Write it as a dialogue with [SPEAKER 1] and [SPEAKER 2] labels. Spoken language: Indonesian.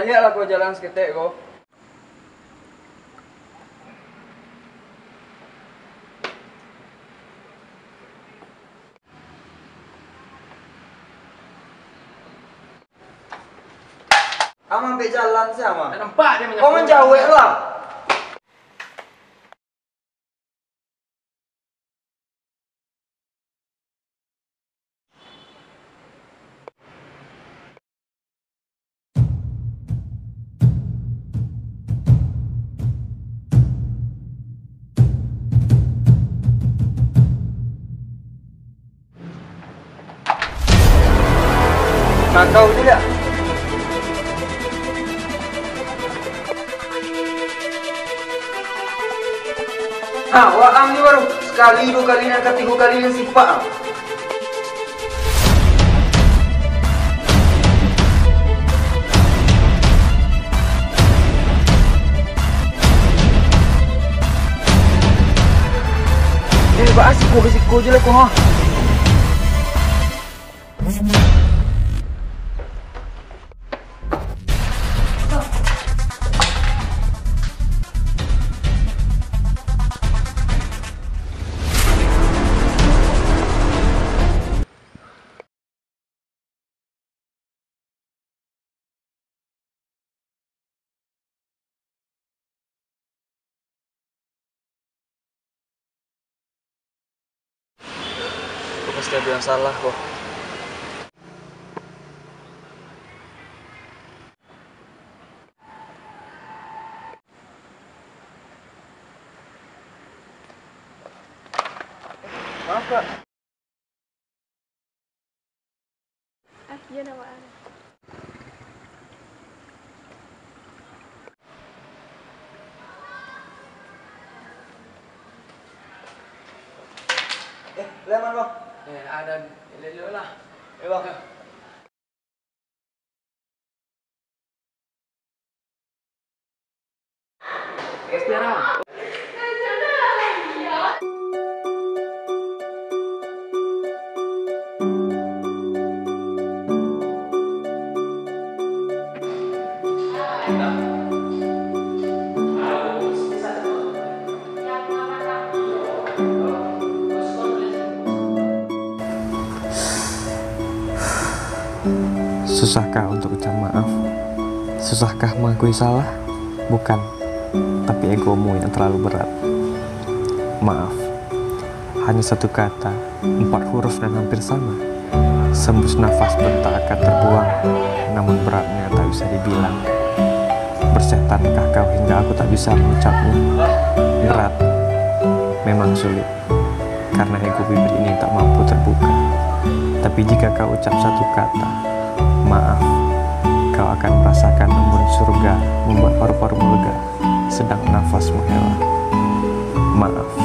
[SPEAKER 1] lihatlah kau jalan seketek kau. Ama sampai jalan sih ama.
[SPEAKER 2] Nampak dia
[SPEAKER 1] Kau menjauh lah. Nah kau tidak. Wah am ni baru sekali, dua kali, dan ketiga kali yang sifat. Ba siko je lah kau ha. Pasti ada yang salah kok. Maaf kak.
[SPEAKER 3] Iya nama Ana.
[SPEAKER 1] Leman bang.
[SPEAKER 2] Ada lihat lah.
[SPEAKER 1] Bang.
[SPEAKER 2] Tiara.
[SPEAKER 4] Susahkah untuk ucap maaf? Susahkah mengakui salah? Bukan, tapi egomu yang terlalu berat. Maaf, hanya satu kata, 4 huruf dan hampir sama. Sembus nafas pun tak akan terbuang, namun beratnya tak bisa dibilang. Bersetankah kau hingga aku tak bisa mengucapnya? Berat, memang sulit, karena ego bibir ini tak mampu terbuka. Tapi jika kau ucap satu kata, maaf, kau akan merasakan embun surga membuat paru-parumu lega, sedang nafasmu hela. Maaf.